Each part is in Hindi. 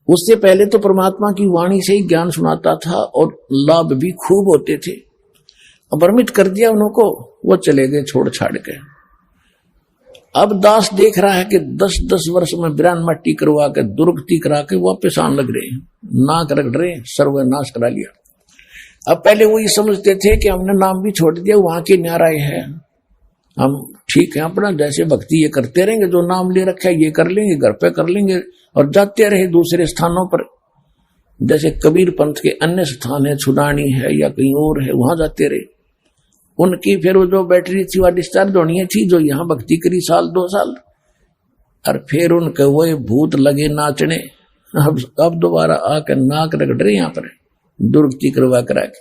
उससे पहले तो परमात्मा की वाणी से ही ज्ञान सुनाता था और लाभ भी खूब होते थे। अपरमित कर दिया उनको, वो चले गए छोड़ छाड़ के। अब दास देख रहा है कि 10-10 वर्ष में बिरान मट्टी करवा के दुर्गति करा के वापस आने लग रहे हैं, नाक रगड़ रहे, सर्वनाश करा लिया। अब पहले वो ये समझते थे कि हमने नाम भी छोड़ दिया, वहां के न्याराय है, हम ठीक है अपना जैसे भक्ति ये करते रहेंगे, जो नाम ले रखा है ये कर लेंगे, घर पे कर लेंगे, और जाते रहे दूसरे स्थानों पर। जैसे कबीर पंथ के अन्य स्थान है, छुडानी है या कहीं और है, वहां जाते रहे। उनकी फिर वो जो बैटरी थी वह डिस्चार्ज होनी थी, जो यहाँ भक्ति करी 1-2 साल, और फिर उनके वो भूत लगे नाचने। अब दोबारा आकर नाक रगड़ रहे यहाँ पर दुर्गति करवा करा के।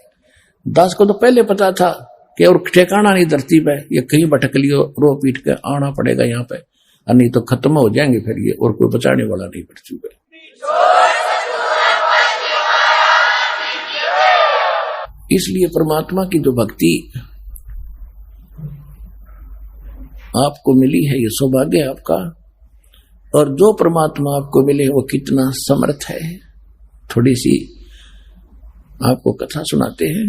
दास को तो पहले पता था कि और ठिकाना नहीं धरती पे, ये कहीं भटक लियो, रो पीट के आना पड़ेगा यहाँ पे, और नहीं तो खत्म हो जाएंगे फिर ये, और कोई बचाने वाला नहीं पृथ्वी पे। इसलिए परमात्मा की जो भक्ति आपको मिली है, ये सौभाग्य है आपका। और जो परमात्मा आपको मिले वो कितना समर्थ है। थोड़ी सी आपको कथा सुनाते हैं।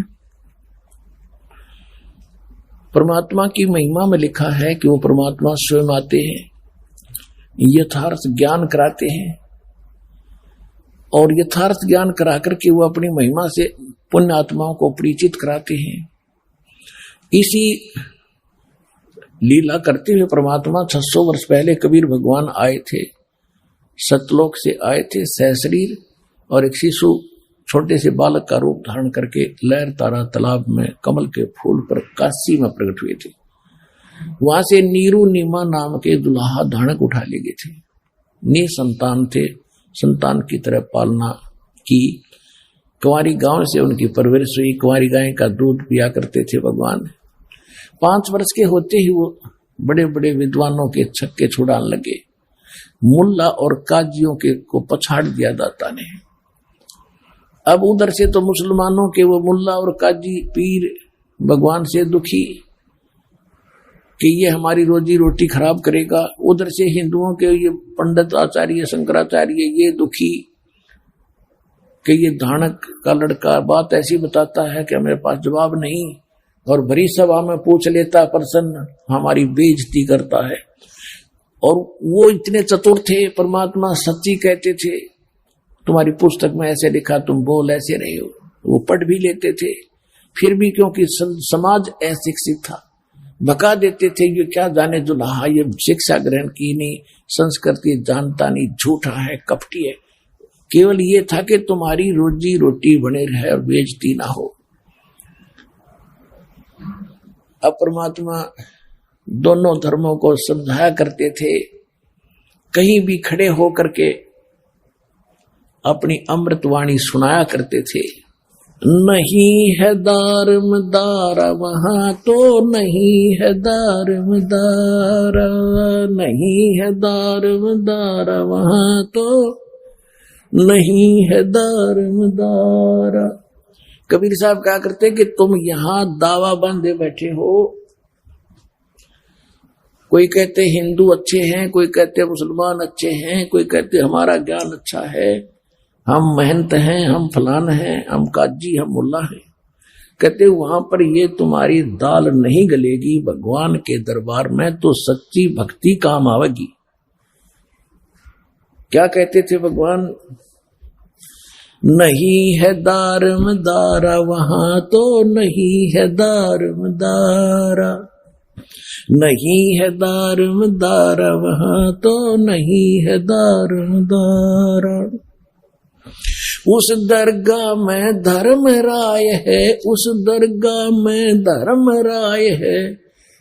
परमात्मा की महिमा में लिखा है कि वो परमात्मा स्वयं आते हैं, यथार्थ ज्ञान कराते हैं, और यथार्थ ज्ञान करा करके वो अपनी महिमा से पुण्य आत्माओं को परिचित कराते हैं। इसी लीला करते हुए परमात्मा 600 वर्ष पहले कबीर भगवान आए थे, सतलोक से आए थे सहशरीर, और एक शिशु छोटे से बालक का रूप धारण करके लहर तारा तालाब में कमल के फूल पर काशी में प्रकट हुए थे। वहां से नीरू नीमा नाम के दुल्हा धानक उठा ले गए थे। निसंतान थे, संतान की तरह पालना की। कुंवारी गांव से उनकी परवरिश हुई, कुंवारी गाय का दूध पिया करते थे भगवान। 5 वर्ष के होते ही वो बड़े बड़े विद्वानों के छक्के छुड़ाने लगे। मुल्ला और काजियों के को पछाड़ दिया दाता ने। अब उधर से तो मुसलमानों के वो मुल्ला और काजी पीर भगवान से दुखी कि ये हमारी रोजी रोटी खराब करेगा, उधर से हिंदुओं के ये पंडित आचार्य शंकराचार्य ये दुखी कि ये धानक का लड़का बात ऐसी बताता है कि मेरे पास जवाब नहीं, और भरी सभा में पूछ लेता प्रसन्न, हमारी बेइज्जती करता है। और वो इतने चतुर थे, परमात्मा सच्ची कहते थे, तुम्हारी पुस्तक में ऐसे लिखा, तुम बोल ऐसे रहे हो। वो पढ़ भी लेते थे, फिर भी क्योंकि समाज अशिक्षित था भगा देते थे। ये क्या जाने दुल्हा, ये शिक्षा ग्रहण की नहीं, संस्कृति जानता नहीं, झूठा है, कपटी है। केवल ये था कि तुम्हारी रोजी रोटी बने रहे और बेइज्जती ना हो। अब परमात्मा दोनों धर्मों को समझाया करते थे। कहीं भी खड़े होकर के अपनी अमृतवाणी सुनाया करते थे। नहीं है दारमदारा वहां तो नहीं है दारमदारा, नहीं है दारमदारा वहां तो नहीं है दारमदारा। कबीर साहब क्या करते कि तुम यहां दावा बांधे बैठे हो। कोई कहते हिंदू अच्छे हैं, कोई कहते मुसलमान अच्छे हैं, कोई कहते हमारा ज्ञान अच्छा है, हम महंत हैं, हम फलान हैं, हम काजी, हम मुल्ला हैं। कहते वहां पर ये तुम्हारी दाल नहीं गलेगी भगवान के दरबार में, तो सच्ची भक्ति काम आवेगी। क्या कहते थे भगवान? नहीं है दारमदारा वहां तो नहीं है दारमदारा, नहीं है दारमदारा वहां तो नहीं है दारमदारा। उस दरगाह में धर्म राय है, उस दरगाह में धर्म राय है,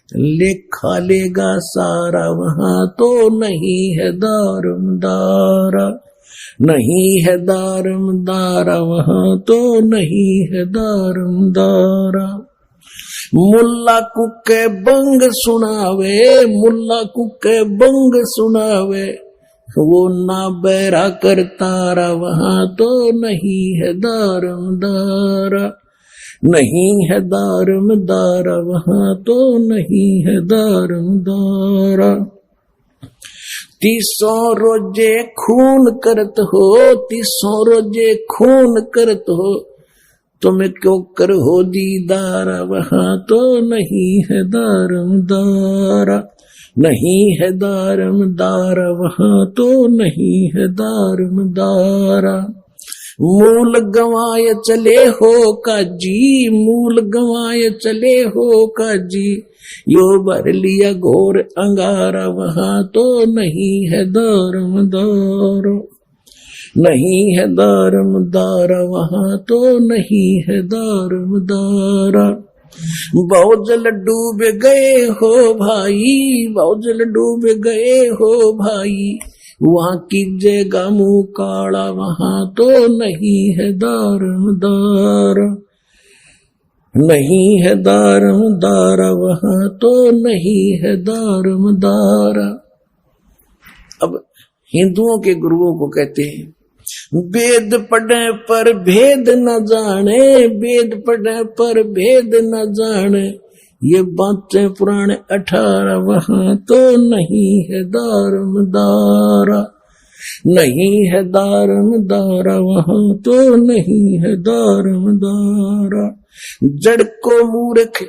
लिखा लेगा सारा वहां तो नहीं है दारमदारा, नहीं है दारमदारा वहां तो नहीं है दारमदारा। मुल्ला कुके बंग सुनावे, मुल्ला कुके बंग सुनावे, वो ना बैरा करतारा वहां तो नहीं है दारमदारा, नहीं है दारमदारा वहां तो नहीं है दारमदारा। तीसों रोजे खून करत हो, तीसों रोजे खून करत हो, तुम्हें क्यों कर हो दीदार, वहां तो नहीं है दारमदारा, नहीं है दारमदारा, वहां तो नहीं है दारमदारा। मूल गंवाए चले हो काजी, मूल गंवाए चले हो काजी, यो भर लिया घोर अंगारा, वहां तो नहीं है दारमदारा, नहीं है दारमदारा, वहां तो नहीं है दारमदारा। बहुजल डूब गए हो भाई, बहुजल डूब गए हो भाई, वहां की जगह मुंह काला, वहां तो नहीं है दारमदारा, नहीं है दारमदारा, वहां तो नहीं है दारमदारा। अब हिंदुओं के गुरुओं को कहते हैं वेद पढ़े पर भेद न जाने, वेद पढ़े पर भेद न जाने, ये बातें पुराने 18, वहां तो नहीं है दारमदारा, नहीं है दारमदारा, वहां तो नहीं है दारमदारा। जड़ को मूर्ख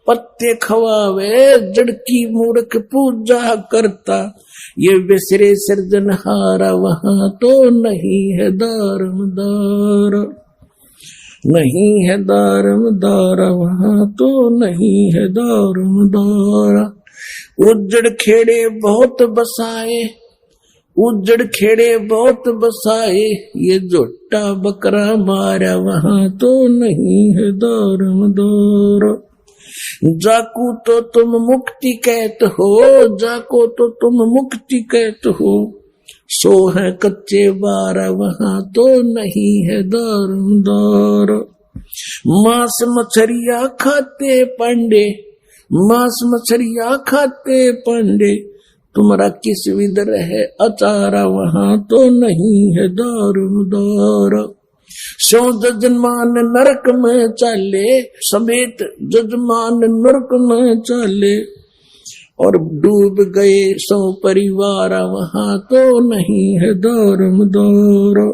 पत्ते खवावे, जड़ की मूर्ख पूजा करता, ये बिसरे सृजनहारा, वहां तो नहीं है दारमदारा, नहीं है दारमदारा, वहां तो नहीं है दारमदारा। उज्जड़ खेड़े बहुत बसाए, उज्जड़ खेड़े बहुत बसाए, ये जोटा बकरा मारा, वहां तो नहीं है दारमदारा। जाको तो तुम मुक्ति कहते हो, जाको तो तुम मुक्ति कहते हो, सो है कच्चे बारा, वहां तो नहीं है दारमदारा। मांस मछरिया खाते पांडे, मांस मछरिया खाते पांडे, तुम्हारा किस विदर है अचारा, वहां तो नहीं है दारमदारा। सो जजमान नरक में चाले, समेत जजमान नरक में चाले, और डूब गए सौ परिवार, वहां तो नहीं है दारमदारा।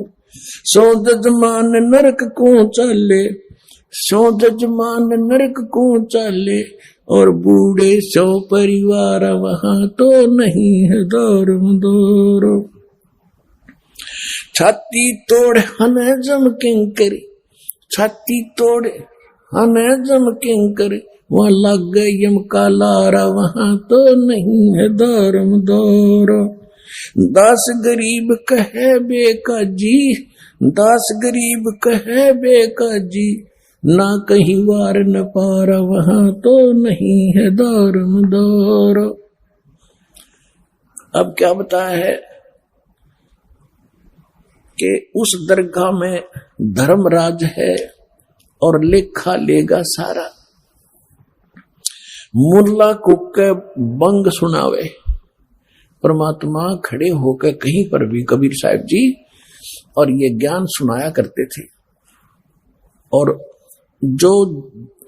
सो जजमान नरक को चाले, सो जजमान नरक को चाले, और बूढ़े सौ परिवार, वहां तो नहीं है दारमदारा। छाती तोड़ हने जम किंकर, छाती तोड़ हने जम किंकर, वहां लग गए यम का लारा, वहां तो नहीं है दारमदारा। दास गरीब कहे बेकाजी, दास गरीब कहे बेकाजी, ना कहीं वार न पारा, वहां तो नहीं है दारमदारा। अब क्या बताया है कि उस दरगाह में धर्मराज है और लेखा लेगा सारा। मुल्ला को के बंग सुनावे, परमात्मा खड़े होकर कहीं पर भी कबीर साहब जी और ये ज्ञान सुनाया करते थे। और जो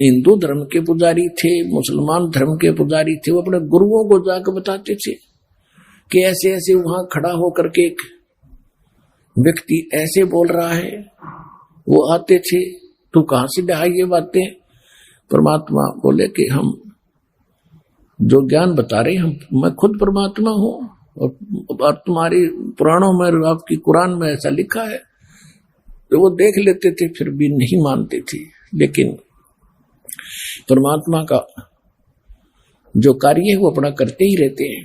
हिंदू धर्म के पुजारी थे, मुसलमान धर्म के पुजारी थे, वो अपने गुरुओं को जाकर बताते थे कि ऐसे ऐसे वहां खड़ा होकर के एक व्यक्ति ऐसे बोल रहा है। वो आते थे, तू कहां से ढहा ये बातें? परमात्मा बोले कि हम जो ज्ञान बता रहे हम, मैं खुद परमात्मा हूं, और तुम्हारी पुराणों में, आपकी कुरान में ऐसा लिखा है। तो वो देख लेते थे, फिर भी नहीं मानते थे। लेकिन परमात्मा का जो कार्य है वो अपना करते ही रहते हैं।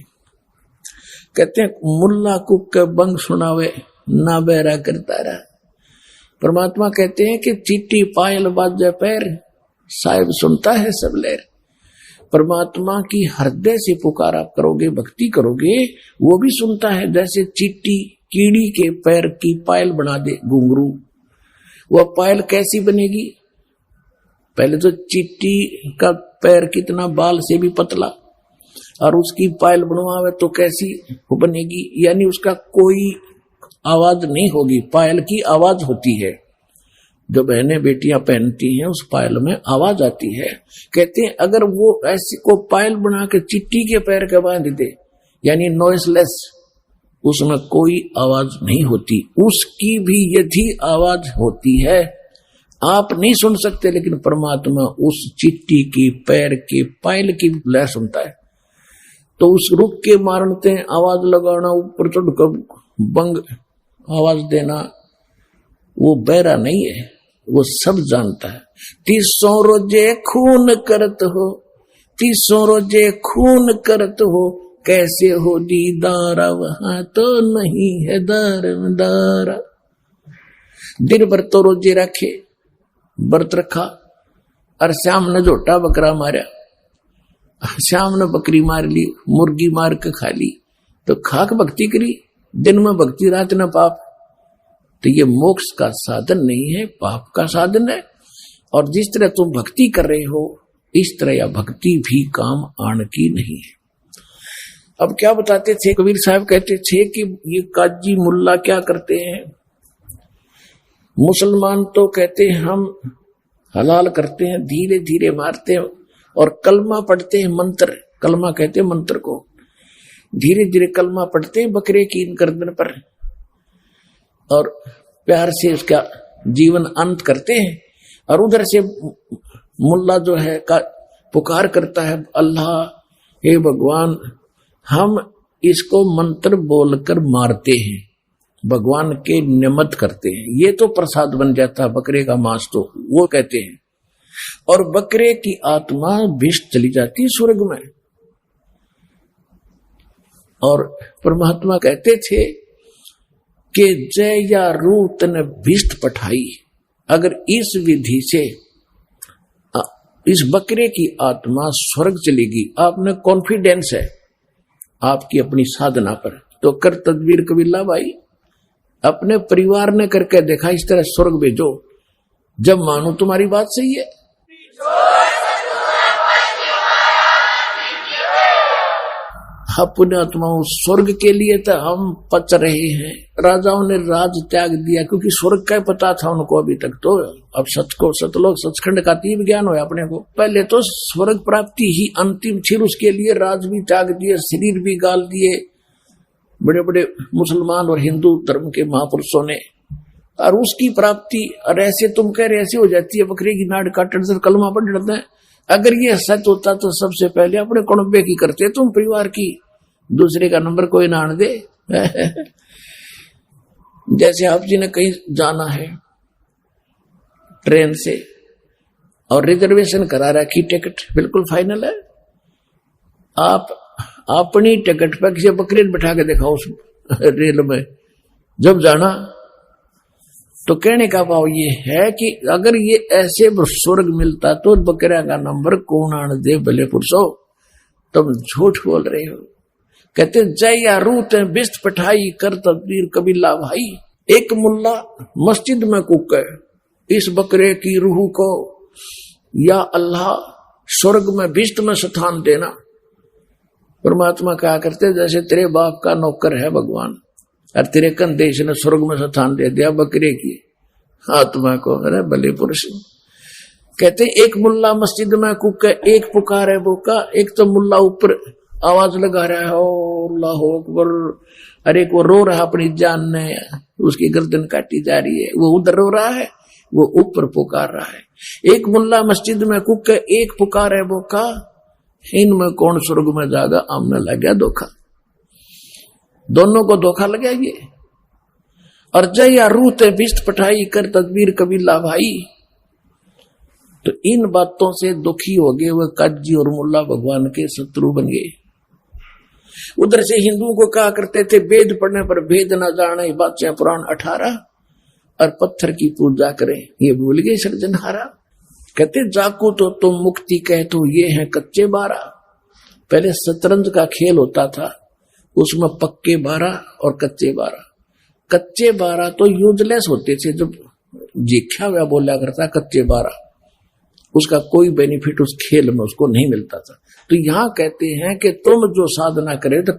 कहते हैं मुल्ला कुक बंग सुनावे ना बहरा करता रहा। परमात्मा कहते हैं कि चीटी पायल बाजे पैर, साहिब सुनता है सब लहर। परमात्मा की हृदय से पुकार आप करोगे, भक्ति करोगे, वो भी सुनता है। जैसे चीटी कीड़ी के पैर की पायल बना दे घुंघरू, वह पायल कैसी बनेगी? पहले तो चीटी का पैर कितना बाल से भी पतला, और उसकी पायल बनवावे तो कैसी बनेगी? यानी उसका कोई आवाज नहीं होगी, पायल की आवाज होती है। जो बहनें बेटियां पहनती हैं उस पायल में आवाज आती है। कहते हैं अगर वो ऐसी को पायल बना के चिट्टी के पैर के बांध दे, यानी नॉइसलेस, उसमें कोई आवाज नहीं होती, उसकी भी यदि आवाज होती है आप नहीं सुन सकते, लेकिन परमात्मा उस चिट्ठी की, पैर की, पायल की लय सुनता है। तो उस रुक के मारते हैं, आवाज लगाना, ऊपर चढ़कर बंग आवाज देना, वो बहरा नहीं है, वो सब जानता है। 300 रोजे खून करत हो, 300 रोजे खून करत हो, कैसे हो दीदारा, वहां तो नहीं है दारा। दिन भर तो रोजे रखे, व्रत रखा, और शाम ने झोटा बकरा मारा, शाम ने बकरी मार ली, मुर्गी मार के खा ली, तो खाक भक्ति करी, दिन में भक्ति रात न पाप। तो ये मोक्ष का साधन नहीं है, पाप का साधन है। और जिस तरह तुम भक्ति कर रहे हो, इस तरह यह भक्ति भी काम आने की नहीं है। अब क्या बताते थे कबीर साहब, कहते थे कि ये काजी मुल्ला क्या करते हैं, मुसलमान तो कहते हैं हम हलाल करते हैं, धीरे धीरे मारते हैं, और कलमा पढ़ते हैं, मंत्र, कलमा कहते हैं मंत्र को, धीरे धीरे कलमा पढ़ते हैं बकरे की गर्दन पर, और प्यार से उसका जीवन अंत करते हैं। और उधर से मुल्ला जो है का पुकार करता है, अल्लाह, हे भगवान, हम इसको मंत्र बोलकर मारते हैं, भगवान के निमित्त करते हैं, ये तो प्रसाद बन जाता है बकरे का मांस, तो वो कहते हैं। और बकरे की आत्मा विष चली जाती है स्वर्ग में। और परमात्मा कहते थे कि जय या रूत ने भिष्ट पठाई, अगर इस विधि से इस बकरे की आत्मा स्वर्ग चलेगी, आपने कॉन्फिडेंस है आपकी अपनी साधना पर, तो कर तदबीर कबीला भाई, अपने परिवार ने करके देखा, इस तरह स्वर्ग भेजो, जब मानो तुम्हारी बात सही है। अपने आत्माओं स्वर्ग के लिए तो हम पच रहे हैं। राजाओं ने राज त्याग दिया क्योंकि स्वर्ग का पता था उनको अभी तक, तो अब सतलोक सचखंड का तीव्र ज्ञान हो अपने को। पहले तो स्वर्ग प्राप्ति ही अंतिम थी, उसके लिए राज भी त्याग दिए, शरीर भी गाल दिए बड़े बड़े मुसलमान और हिंदू धर्म के महापुरुषों ने, और उसकी प्राप्ति। और ऐसे तुम कह रहे ऐसे हो जाती है, बकरे की नाड़ काटने से कलमा पढ़ जाते हैं। अगर ये सच होता तो सबसे पहले अपने कुणबे की करते तुम, परिवार की, दूसरे का नंबर कोई ना आने दे। जैसे आप जी ने कहीं जाना है ट्रेन से और रिजर्वेशन करा रखी, टिकट बिल्कुल फाइनल है, आप अपनी टिकट पर किसी बकरी बैठा के देखा उस रेल में, जब जाना तो कहने का भाव ये है कि अगर ये ऐसे स्वर्ग मिलता तो बकरिया का नंबर कौन आने दे, भले पुरुषो तुम झूठ बोल रहे हो। कहते जय या रूत बिस्त पठाई, कर तदबीर कबीला भाई। एक मुल्ला मस्जिद में कूके इस बकरे की रूह को, या अल्लाह स्वर्ग में बिस्त में स्थान देना। परमात्मा क्या करते, जैसे तेरे बाप का नौकर है भगवान, और तेरे कंधे ने स्वर्ग में स्थान दे दिया बकरे की आत्मा को। अरे भले पुरुष। कहते एक मुल्ला मस्जिद में कूके, एक पुकार है बोका, एक तो मुल्ला ऊपर आवाज लगा रहा है, अल्लाह अकबर, अरे वो रो रहा अपनी जान ने, उसकी गर्दन काटी जा रही है, वो उधर रो रहा है, वो ऊपर पुकार रहा है। एक मुल्ला मस्जिद में कूके, एक पुकार है बोका, इनमें कौन स्वर्ग में जागा, आमने लग गया धोखा, दोनों को धोखा लगा ये। और जय या रूत बिस्त पठाई, कर तदबीर कबीला भाई। तो इन बातों से दुखी हो गए वह काजी और मुल्ला भगवान के शत्रु बन गए। उधर से हिंदुओं को कहा करते थे वेद पढ़ने पर भेद न जाने, बादशाह पुराण 18, और पत्थर की पूजा करें, ये भूल गए सृजनहारा। कहते जाको तो तुम मुक्ति कह तो ये है कच्चे 12। पहले शतरंज का खेल होता था, उसमें पक्के 12 और कच्चे 12। कच्चे 12 तो यूजलेस होते थे, जब जीख्या हुआ बोला करता कच्चे 12, उसका कोई बेनिफिट उस खेल में उसको नहीं मिलता था। तो यहां कहते हैं कि तुम जो साधना करे तो